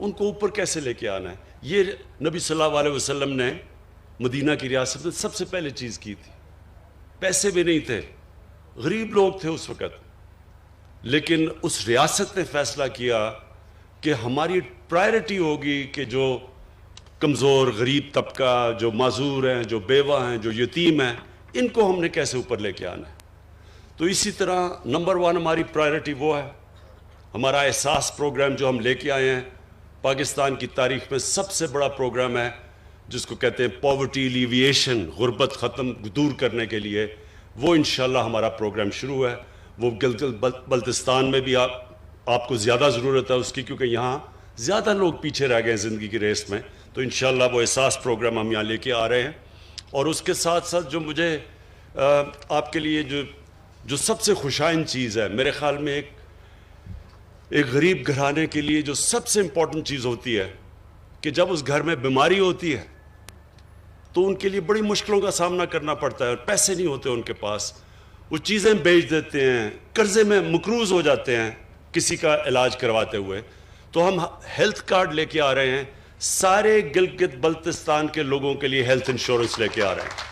ان کو اوپر کیسے لے کے آنا ہے. یہ نبی صلی اللہ علیہ وسلم نے مدینہ کی ریاست میں سب سے پہلے چیز کی تھی. پیسے بھی نہیں تھے, غریب لوگ تھے اس وقت, لیکن اس ریاست نے فیصلہ کیا کہ ہماری پرائرٹی ہوگی کہ جو کمزور غریب طبقہ, جو معذور ہیں, جو بیوہ ہیں, جو یتیم ہیں, ان کو ہم نے کیسے اوپر لے کے آنا ہے. تو اسی طرح نمبر 1 ہماری پرائرٹی وہ ہے. ہمارا احساس پروگرام جو ہم لے کے آئے ہیں, پاکستان کی تاریخ میں سب سے بڑا پروگرام ہے, جس کو کہتے ہیں پاورٹی ایلیویشن, غربت ختم دور کرنے کے لیے. وہ انشاءاللہ ہمارا پروگرام شروع ہے. وہ گلگت بلتستان میں بھی آپ کو زیادہ ضرورت ہے اس کی, کیونکہ یہاں زیادہ لوگ پیچھے رہ گئے ہیں زندگی کی ریس میں. تو انشاءاللہ وہ احساس پروگرام ہم یہاں لے کے آ رہے ہیں. اور اس کے ساتھ ساتھ جو مجھے آپ کے لیے جو سب سے خوشائن چیز ہے, میرے خیال میں ایک غریب گھرانے کے لیے جو سب سے امپورٹنٹ چیز ہوتی ہے کہ جب اس گھر میں بیماری ہوتی ہے تو ان کے لیے بڑی مشکلوں کا سامنا کرنا پڑتا ہے, اور پیسے نہیں ہوتے ان کے پاس. وہ چیزیں بیچ دیتے ہیں, قرضے میں مقروض ہو جاتے ہیں کسی کا علاج کرواتے ہوئے. تو ہم ہیلتھ کارڈ لے کے آ رہے ہیں, سارے گلگت بلتستان کے لوگوں کے لیے ہیلتھ انشورنس لے کے آ رہے ہیں.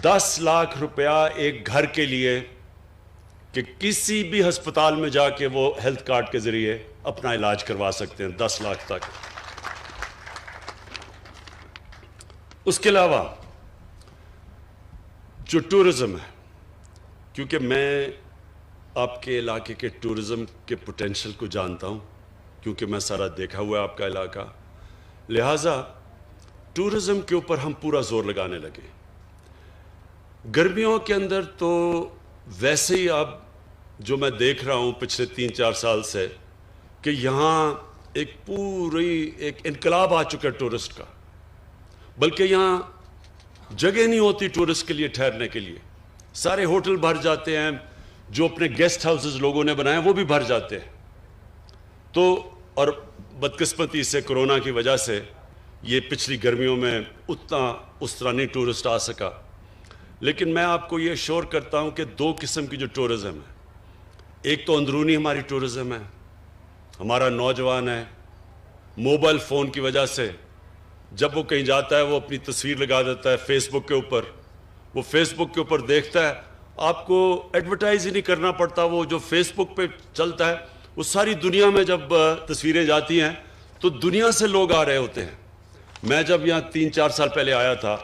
10 لاکھ روپیہ ایک گھر کے لیے کہ کسی بھی ہسپتال میں جا کے وہ ہیلتھ کارڈ کے ذریعے اپنا علاج کروا سکتے ہیں, 10 لاکھ تک. اس کے علاوہ جو ٹورزم ہے, کیونکہ میں آپ کے علاقے کے ٹورزم کے پوٹینشل کو جانتا ہوں, کیونکہ میں سارا دیکھا ہوا ہے آپ کا علاقہ, لہٰذا ٹورزم کے اوپر ہم پورا زور لگانے لگے. گرمیوں کے اندر تو ویسے ہی اب جو میں دیکھ رہا ہوں پچھلے 3-4 سال سے کہ یہاں ایک انقلاب آ چکا ہے ٹورسٹ کا, بلکہ یہاں جگہ نہیں ہوتی ٹورسٹ کے لیے ٹھہرنے کے لیے. سارے ہوٹل بھر جاتے ہیں, جو اپنے گیسٹ ہاؤسز لوگوں نے بنائے وہ بھی بھر جاتے ہیں. تو اور بدقسمتی سے کرونا کی وجہ سے یہ پچھلی گرمیوں میں اس طرح نہیں ٹورسٹ آ سکا. لیکن میں آپ کو یہ شور کرتا ہوں کہ 2 قسم کی جو ٹورزم ہے, ایک تو اندرونی ہماری ٹورزم ہے. ہمارا نوجوان ہے, موبائل فون کی وجہ سے جب وہ کہیں جاتا ہے وہ اپنی تصویر لگا دیتا ہے فیس بک کے اوپر. وہ فیس بک کے اوپر دیکھتا ہے, آپ کو ایڈورٹائز ہی نہیں کرنا پڑتا, وہ جو فیس بک پہ چلتا ہے وہ ساری دنیا میں جب تصویریں جاتی ہیں تو دنیا سے لوگ آ رہے ہوتے ہیں. میں جب یہاں 3-4 سال پہلے آیا تھا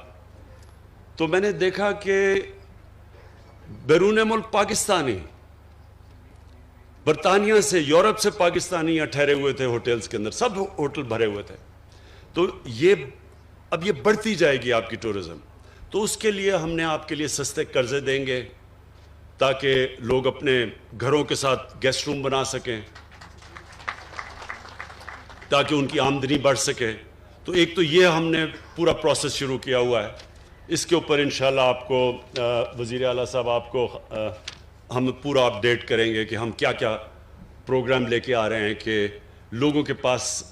تو میں نے دیکھا کہ بیرون ملک پاکستانی, برطانیہ سے, یورپ سے پاکستانی یہاں ٹھہرے ہوئے تھے ہوٹلز کے اندر, سب ہوٹل بھرے ہوئے تھے. تو اب یہ بڑھتی جائے گی آپ کی ٹورزم. تو اس کے لیے ہم نے آپ کے لیے سستے قرضے دیں گے تاکہ لوگ اپنے گھروں کے ساتھ گیسٹ روم بنا سکیں, تاکہ ان کی آمدنی بڑھ سکے. تو ایک تو یہ ہم نے پورا پروسیس شروع کیا ہوا ہے. اس کے اوپر انشاءاللہ آپ کو وزیر اعلیٰ صاحب آپ کو ہم پورا اپڈیٹ کریں گے کہ ہم کیا کیا پروگرام لے کے آ رہے ہیں کہ لوگوں کے پاس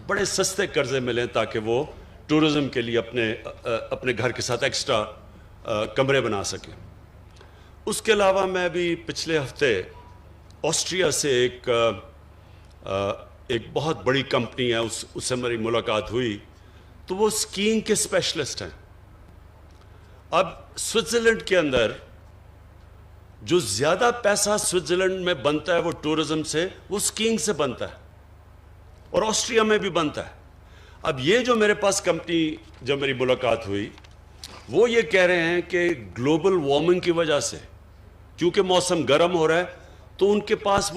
بڑے سستے قرضے ملیں تاکہ وہ ٹورزم کے لیے اپنے گھر کے ساتھ ایکسٹرا کمرے بنا سکیں. اس کے علاوہ میں بھی پچھلے ہفتے آسٹریا سے ایک بہت بڑی کمپنی ہے, اس سے میری ملاقات ہوئی. تو وہ اسکیئنگ کے اسپیشلسٹ ہیں. اب سوئٹزرلینڈ کے اندر جو زیادہ پیسہ سوئٹزرلینڈ میں بنتا ہے وہ ٹورزم سے, وہ اسکیئنگ سے بنتا ہے, اور آسٹریا میں بھی بنتا ہے. اب یہ جو میرے پاس کمپنی جب میری ملاقات ہوئی وہ یہ کہہ رہے ہیں کہ گلوبل وارمنگ کی وجہ سے کیونکہ موسم گرم ہو رہا ہے تو ان کے پاس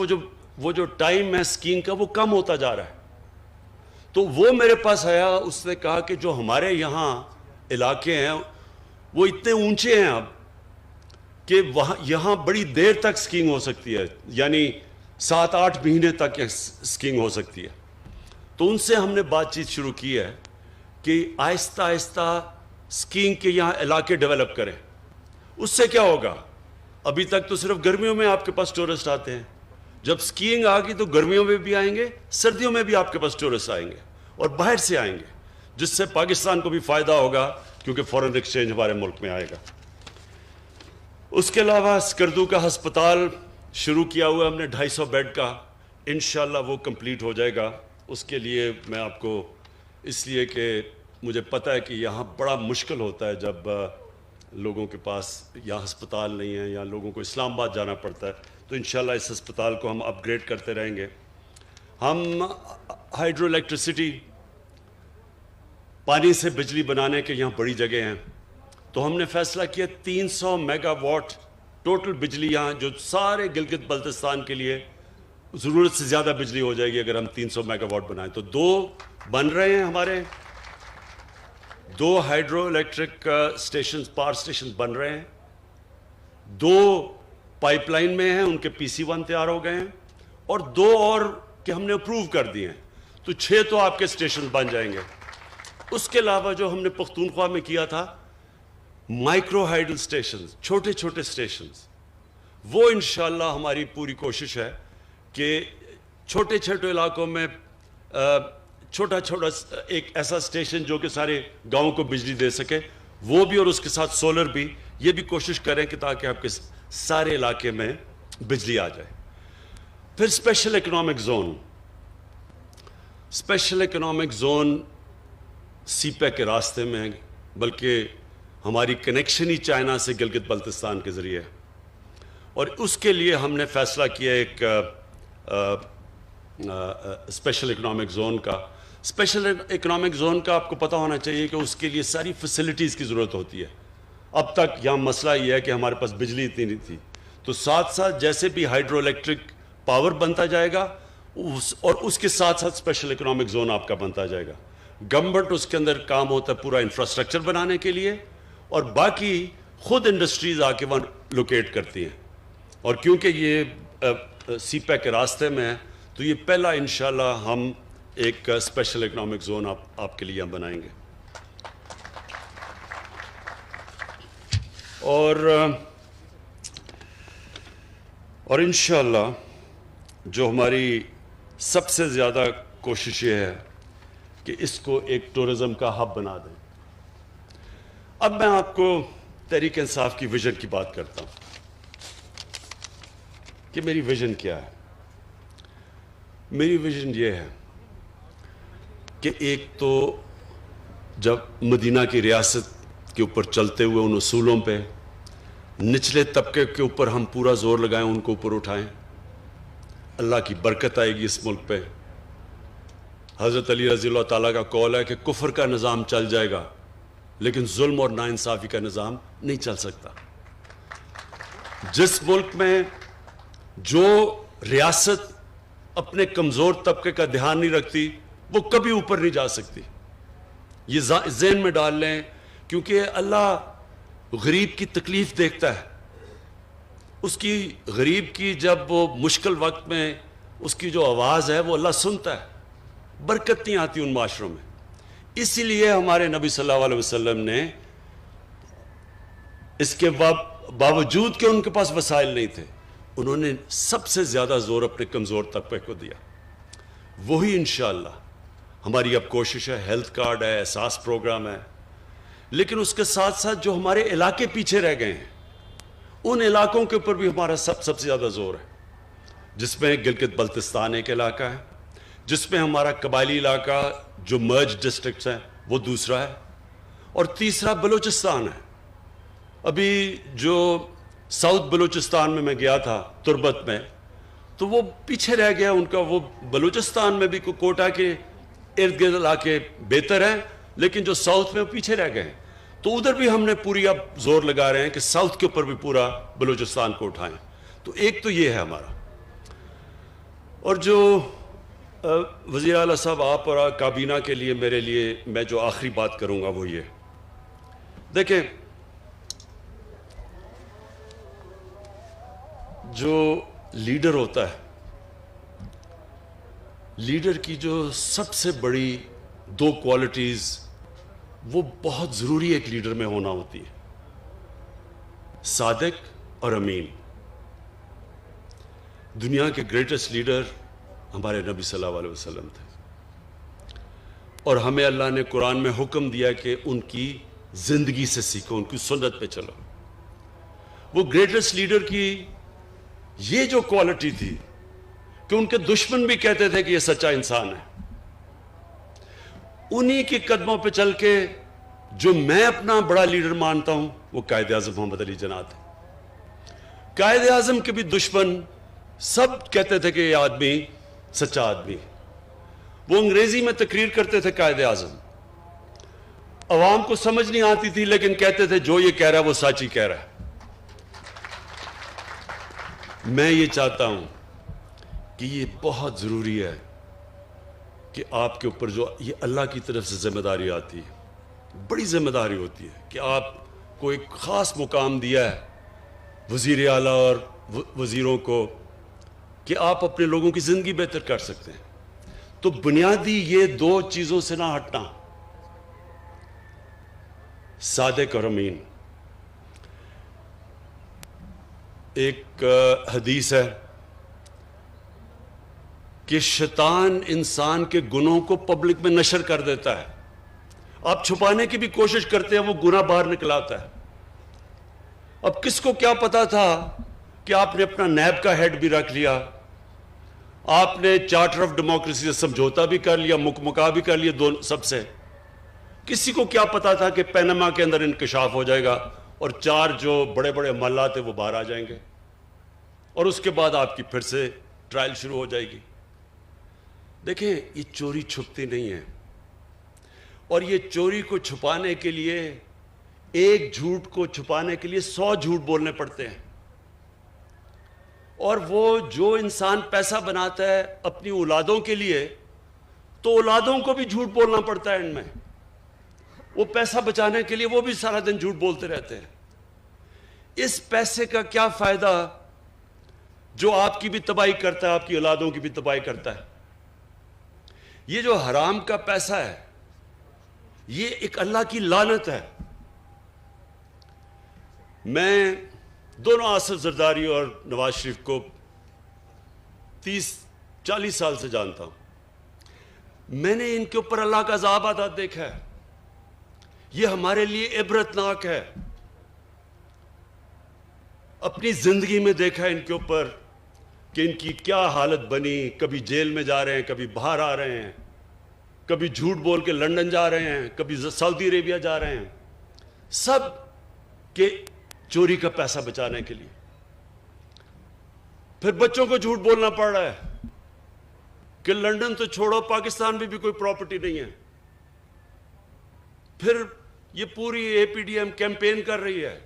وہ جو ٹائم ہے اسکیئنگ کا وہ کم ہوتا جا رہا ہے. تو وہ میرے پاس آیا, اس نے کہا کہ جو ہمارے یہاں علاقے ہیں وہ اتنے اونچے ہیں اب کہ یہاں بڑی دیر تک اسکیئنگ ہو سکتی ہے, یعنی 7-8 مہینے تک اسکیئنگ ہو سکتی ہے. تو ان سے ہم نے بات چیت شروع کی ہے کہ آہستہ آہستہ اسکیئنگ کے یہاں علاقے ڈیولپ کریں. اس سے کیا ہوگا, ابھی تک تو صرف گرمیوں میں آپ کے پاس ٹورسٹ آتے ہیں, جب اسکیئنگ آ گئی تو گرمیوں میں بھی آئیں گے, سردیوں میں بھی آپ کے پاس ٹورسٹ آئیں گے اور باہر سے آئیں گے, جس سے پاکستان کو بھی فائدہ ہوگا کیونکہ فورن ایکسچینج ہمارے ملک میں آئے گا. اس کے علاوہ اسکردو کا ہسپتال شروع کیا ہوا ہم نے 250 بیڈ کا, انشاءاللہ وہ کمپلیٹ ہو جائے گا. اس کے لیے میں آپ کو اس لیے کہ مجھے پتہ ہے کہ یہاں بڑا مشکل ہوتا ہے جب لوگوں کے پاس یہاں ہسپتال نہیں ہے یا لوگوں کو اسلام آباد جانا پڑتا ہے. تو انشاءاللہ اس ہسپتال کو ہم اپ گریڈ کرتے رہیں گے. ہم ہائیڈرو الیکٹریسٹی پانی سے بجلی بنانے کے یہاں بڑی جگہ ہیں. تو ہم نے فیصلہ کیا 300 میگا واٹ ٹوٹل بجلی یہاں جو سارے گلگت بلتستان کے لیے ضرورت سے زیادہ بجلی ہو جائے گی اگر ہم 300 میگا واٹ بنائیں. تو 2 بن رہے ہیں ہمارے 2 hydro electric stations power stations بن رہے ہیں. 2 پائپ لائن میں ہیں ان کے PC1 تیار ہو گئے ہیں اور 2 اور کہ ہم نے اپروو کر دیے ہیں. تو 6 تو آپ کے سٹیشن بن جائیں گے. اس کے علاوہ جو ہم نے پختونخوا میں کیا تھا مائکرو ہائیڈل سٹیشنز چھوٹے چھوٹے سٹیشنز وہ انشاءاللہ ہماری پوری کوشش ہے کہ چھوٹے چھوٹے علاقوں میں چھوٹا ایک ایسا سٹیشن جو کہ سارے گاؤں کو بجلی دے سکے وہ بھی اور اس کے ساتھ سولر بھی یہ بھی کوشش کریں کہ تاکہ آپ کے سارے علاقے میں بجلی آ جائے. پھر اسپیشل اکنامک زون CPEC کے راستے میں بلکہ ہماری کنیکشن ہی چائنا سے گلگت بلتستان کے ذریعے ہے اور اس کے لیے ہم نے فیصلہ کیا ایک اسپیشل اکنامک زون کا. اسپیشل اکنامک زون کا آپ کو پتہ ہونا چاہیے کہ اس کے لیے ساری فیسلٹیز کی ضرورت ہوتی ہے. اب تک یہاں مسئلہ یہ ہے کہ ہمارے پاس بجلی اتنی نہیں تھی. تو ساتھ ساتھ جیسے بھی ہائیڈرو الیکٹرک پاور بنتا جائے گا اور اس کے ساتھ ساتھ اسپیشل اکنامک زون آپ کا بنتا جائے گا. گورنمنٹ اس کے اندر کام ہوتا ہے پورا انفراسٹرکچر بنانے کے لیے اور باقی خود انڈسٹریز آ کے وہاں لوکیٹ کرتی ہیں. اور کیونکہ یہ CPEC کے راستے میں ہے تو یہ پہلا انشاءاللہ ہم ایک اسپیشل اکنامک زون آپ کے لیے ہم بنائیں گے. اور انشاءاللہ جو ہماری سب سے زیادہ کوشش یہ ہے کہ اس کو ایک ٹورزم کا ہب بنا دیں. اب میں آپ کو تحریک انصاف کی ویژن کی بات کرتا ہوں کہ میری ویژن کیا ہے. میری ویژن یہ ہے کہ ایک تو جب مدینہ کی ریاست کے اوپر چلتے ہوئے ان اصولوں پہ نچلے طبقے کے اوپر ہم پورا زور لگائیں ان کو اوپر اٹھائیں. اللہ کی برکت آئے گی اس ملک پہ. حضرت علی رضی اللہ تعالیٰ کا قول ہے کہ کفر کا نظام چل جائے گا لیکن ظلم اور ناانصافی کا نظام نہیں چل سکتا. جس ملک میں جو ریاست اپنے کمزور طبقے کا دھیان نہیں رکھتی وہ کبھی اوپر نہیں جا سکتی. یہ ذہن میں ڈال لیں کیونکہ اللہ غریب کی تکلیف دیکھتا ہے. اس کی غریب کی جب وہ مشکل وقت میں اس کی جو آواز ہے وہ اللہ سنتا ہے. برکت نہیں آتی ان معاشروں میں. اسی لیے ہمارے نبی صلی اللہ علیہ وسلم نے اس کے باوجود کہ ان کے پاس وسائل نہیں تھے انہوں نے سب سے زیادہ زور اپنے کمزور طبقے کو دیا. وہی انشاءاللہ ہماری اب کوشش ہے. ہیلتھ کارڈ ہے, احساس پروگرام ہے, لیکن اس کے ساتھ ساتھ جو ہمارے علاقے پیچھے رہ گئے ہیں ان علاقوں کے اوپر بھی ہمارا سب سے زیادہ زور ہے, جس میں گلگت بلتستان ایک علاقہ ہے, جس میں ہمارا قبائلی علاقہ جو مرج ڈسٹرکٹس ہیں وہ دوسرا ہے, اور تیسرا بلوچستان ہے. ابھی جو ساؤتھ بلوچستان میں گیا تھا تربت میں تو وہ پیچھے رہ گیا ان کا. وہ بلوچستان میں بھی کوٹا کے ارد گرد علاقے بہتر ہیں لیکن جو ساؤتھ میں وہ پیچھے رہ گئے ہیں. تو ادھر بھی ہم نے پوری اب زور لگا رہے ہیں کہ ساؤتھ کے اوپر بھی پورا بلوچستان کو اٹھائیں. تو ایک تو یہ ہے ہمارا. اور جو وزیر اعلیٰ صاحب آپ اور کابینہ کے لیے میرے لیے میں جو آخری بات کروں گا وہ یہ دیکھیں, جو لیڈر ہوتا ہے, لیڈر کی جو سب سے بڑی 2 کوالٹیز وہ بہت ضروری ایک لیڈر میں ہونا ہوتی ہے, صادق اور امین. دنیا کے گریٹسٹ لیڈر ہمارے نبی صلی اللہ علیہ وسلم تھے اور ہمیں اللہ نے قرآن میں حکم دیا کہ ان کی زندگی سے سیکھو, ان کی سنت پہ چلو. وہ گریٹسٹ لیڈر کی یہ جو کوالٹی تھی کہ ان کے دشمن بھی کہتے تھے کہ یہ سچا انسان ہے. انہی کے قدموں پہ چل کے جو میں اپنا بڑا لیڈر مانتا ہوں وہ قائد اعظم محمد علی جناح تھے. قائد اعظم کے بھی دشمن سب کہتے تھے کہ یہ آدمی سچا آدمی. وہ انگریزی میں تقریر کرتے تھے قائد اعظم, عوام کو سمجھ نہیں آتی تھی, لیکن کہتے تھے جو یہ کہہ رہا ہے وہ سچ ہی کہہ رہا ہے. میں یہ چاہتا ہوں کہ یہ بہت ضروری ہے کہ آپ کے اوپر جو یہ اللہ کی طرف سے ذمہ داری آتی ہے, بڑی ذمہ داری ہوتی ہے کہ آپ کو ایک خاص مقام دیا ہے وزیر اعلیٰ اور وزیروں کو کہ آپ اپنے لوگوں کی زندگی بہتر کر سکتے ہیں. تو بنیادی یہ دو چیزوں سے نہ ہٹنا, صادق اور امین. ایک حدیث ہے کہ شیطان انسان کے گناہوں کو پبلک میں نشر کر دیتا ہے. آپ چھپانے کی بھی کوشش کرتے ہیں, وہ گناہ باہر نکل آتا ہے. اب کس کو کیا پتا تھا کہ آپ نے اپنا نیب کا ہیڈ بھی رکھ لیا, آپ نے چارٹر آف ڈیموکریسی سے سمجھوتا بھی کر لیا, مکا بھی کر لیا دونوں سب سے. کسی کو کیا پتا تھا کہ پینما کے اندر انکشاف ہو جائے گا اور 4 جو بڑے بڑے محلات ہیں وہ باہر آ جائیں گے, اور اس کے بعد آپ کی پھر سے ٹرائل شروع ہو جائے گی. دیکھیں, یہ چوری چھپتی نہیں ہے, اور یہ چوری کو چھپانے کے لیے, ایک جھوٹ کو چھپانے کے لیے 100 جھوٹ بولنے پڑتے ہیں. اور وہ جو انسان پیسہ بناتا ہے اپنی اولادوں کے لیے, تو اولادوں کو بھی جھوٹ بولنا پڑتا ہے اینڈ میں. وہ پیسہ بچانے کے لیے وہ بھی سارا دن جھوٹ بولتے رہتے ہیں. اس پیسے کا کیا فائدہ جو آپ کی بھی تباہی کرتا ہے, آپ کی اولادوں کی بھی تباہی کرتا ہے. یہ جو حرام کا پیسہ ہے یہ ایک اللہ کی لعنت ہے. میں دونوں آصف زرداری اور نواز شریف کو 30-40 سال سے جانتا ہوں. میں نے ان کے اوپر اللہ کا عذاب آتا دیکھا ہے. یہ ہمارے لیے عبرتناک ہے. اپنی زندگی میں دیکھا ہے ان کے اوپر کہ ان کی کیا حالت بنی. کبھی جیل میں جا رہے ہیں, کبھی باہر آ رہے ہیں, کبھی جھوٹ بول کے لندن جا رہے ہیں, کبھی سعودی عربیہ جا رہے ہیں, سب کے چوری کا پیسہ بچانے کے لیے. پھر بچوں کو جھوٹ بولنا پڑ رہا ہے کہ لندن تو چھوڑو, پاکستان میں بھی کوئی پراپرٹی نہیں ہے. پھر یہ پوری اے پی ڈی ایم کیمپین کر رہی ہے,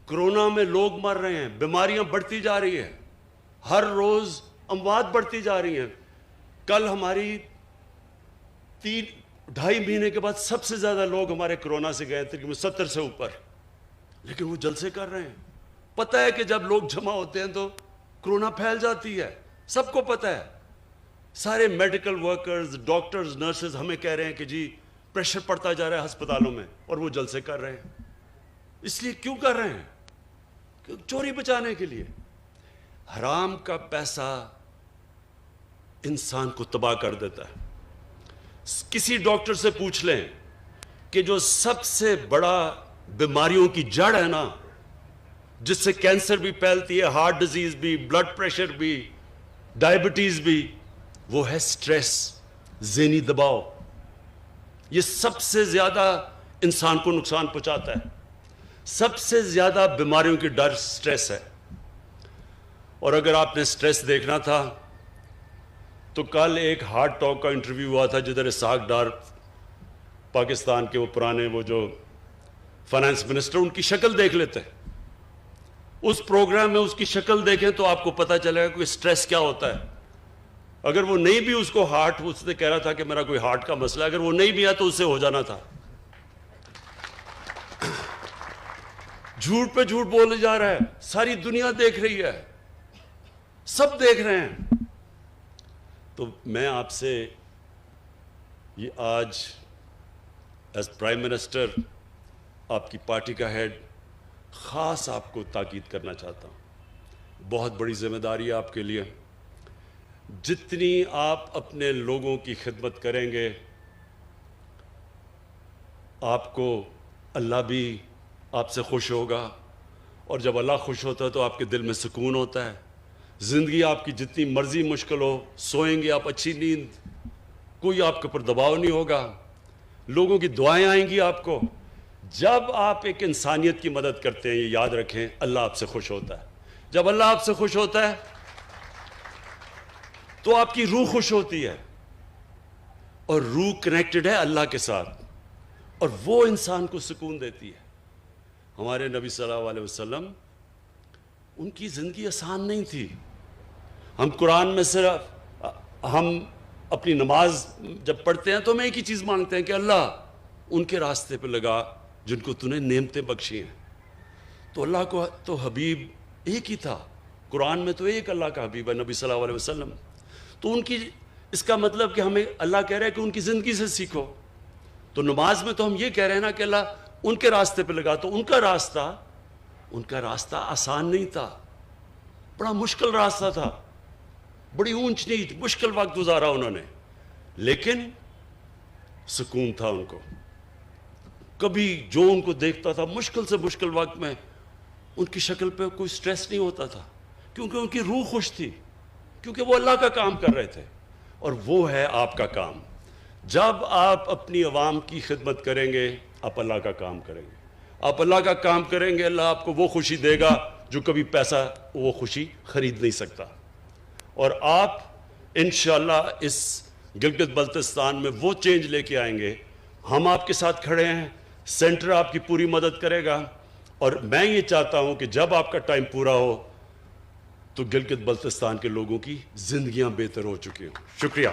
کرونا میں لوگ مر رہے ہیں, بیماریاں بڑھتی جا رہی ہیں, ہر روز اموات بڑھتی جا رہی ہیں. کل ہماری 3-2.5 مہینے کے بعد سب سے زیادہ لوگ ہمارے کرونا سے گئے تقریباً 70 سے اوپر, لیکن وہ جلسے کر رہے ہیں. پتہ ہے کہ جب لوگ جمع ہوتے ہیں تو کرونا پھیل جاتی ہے, سب کو پتہ ہے. سارے میڈیکل ورکرز, ڈاکٹرز, نرسز ہمیں کہہ رہے ہیں کہ جی پریشر پڑتا جا رہا ہے ہسپتالوں میں, اور وہ جلسے کر رہے ہیں. اس لیے کیوں کر رہے ہیں؟ کہ چوری بچانے کے لیے. حرام کا پیسہ انسان کو تباہ کر دیتا ہے. کسی ڈاکٹر سے پوچھ لیں کہ جو سب سے بڑا بیماریوں کی جڑ ہے نا, جس سے کینسر بھی پھیلتی ہے, ہارٹ ڈیزیز بھی, بلڈ پریشر بھی, ڈائبٹیز بھی, وہ ہے سٹریس, ذہنی دباؤ. یہ سب سے زیادہ انسان کو نقصان پہنچاتا ہے. سب سے زیادہ بیماریوں کی ڈر سٹریس ہے. اور اگر آپ نے سٹریس دیکھنا تھا تو کل ایک ہارٹ ٹاک کا انٹرویو ہوا تھا جدھر اسحاق ڈار, پاکستان کے وہ پرانے وہ جو فائنانس منسٹر, ان کی شکل دیکھ لیتے ہیں. اس پروگرام میں اس کی شکل دیکھیں تو آپ کو پتہ چلے گا کہ سٹریس کیا ہوتا ہے. اگر وہ نہیں بھی اس کو ہارٹ, اس نے کہہ رہا تھا کہ میرا کوئی ہارٹ کا مسئلہ ہے, اگر وہ نہیں بھی ہے تو اس سے ہو جانا تھا. جھوٹ پہ جھوٹ بولے جا رہا ہے, ساری دنیا دیکھ رہی ہے, سب دیکھ رہے ہیں. تو میں آپ سے یہ آج ایز پرائم منسٹر, آپ کی پارٹی کا ہیڈ, خاص آپ کو تاکید کرنا چاہتا ہوں. بہت بڑی ذمہ داری ہے آپ کے لیے. جتنی آپ اپنے لوگوں کی خدمت کریں گے, آپ کو اللہ بھی آپ سے خوش ہوگا, اور جب اللہ خوش ہوتا ہے تو آپ کے دل میں سکون ہوتا ہے. زندگی آپ کی جتنی مرضی مشکل ہو، سوئیں گے آپ اچھی نیند، کوئی آپ کے اوپر دباؤ نہیں ہوگا، لوگوں کی دعائیں آئیں گی آپ کو۔ جب آپ ایک انسانیت کی مدد کرتے ہیں، یہ یاد رکھیں، اللہ آپ سے خوش ہوتا ہے۔ جب اللہ آپ سے خوش ہوتا ہے تو آپ کی روح خوش ہوتی ہے، اور روح کنیکٹڈ ہے اللہ کے ساتھ، اور وہ انسان کو سکون دیتی ہے۔ ہمارے نبی صلی اللہ علیہ وسلم، ان کی زندگی آسان نہیں تھی۔ ہم قرآن میں صرف ہم اپنی نماز جب پڑھتے ہیں تو ہم ایک ہی چیز مانگتے ہیں کہ اللہ ان کے راستے پہ لگا جن کو تو نے نعمتیں بخشی ہیں۔ تو اللہ کو تو حبیب ایک ہی تھا، قرآن میں تو ایک اللہ کا حبیب ہے نبی صلی اللہ علیہ وسلم۔ تو ان کی، اس کا مطلب کہ ہمیں اللہ کہہ رہا ہے کہ ان کی زندگی سے سیکھو۔ تو نماز میں تو ہم یہ کہہ رہے ہیں نا کہ اللہ ان کے راستے پہ لگا، تو ان کا راستہ آسان نہیں تھا، بڑا مشکل راستہ تھا، بڑی اونچ نیچ مشکل وقت گزارا انہوں نے، لیکن سکون تھا ان کو۔ کبھی جو ان کو دیکھتا تھا مشکل سے مشکل وقت میں، ان کی شکل پہ کوئی سٹریس نہیں ہوتا تھا، کیونکہ ان کی روح خوش تھی، کیونکہ وہ اللہ کا کام کر رہے تھے۔ اور وہ ہے آپ کا کام۔ جب آپ اپنی عوام کی خدمت کریں گے، آپ اللہ کا کام کریں گے، آپ اللہ کا کام کریں گے، اللہ آپ کو وہ خوشی دے گا جو کبھی پیسہ وہ خوشی خرید نہیں سکتا۔ اور آپ انشاءاللہ اس گلگت بلتستان میں وہ چینج لے کے آئیں گے۔ ہم آپ کے ساتھ کھڑے ہیں، سینٹر آپ کی پوری مدد کرے گا، اور میں یہ چاہتا ہوں کہ جب آپ کا ٹائم پورا ہو تو گلگت بلتستان کے لوگوں کی زندگیاں بہتر ہو چکی ہوں۔ شکریہ۔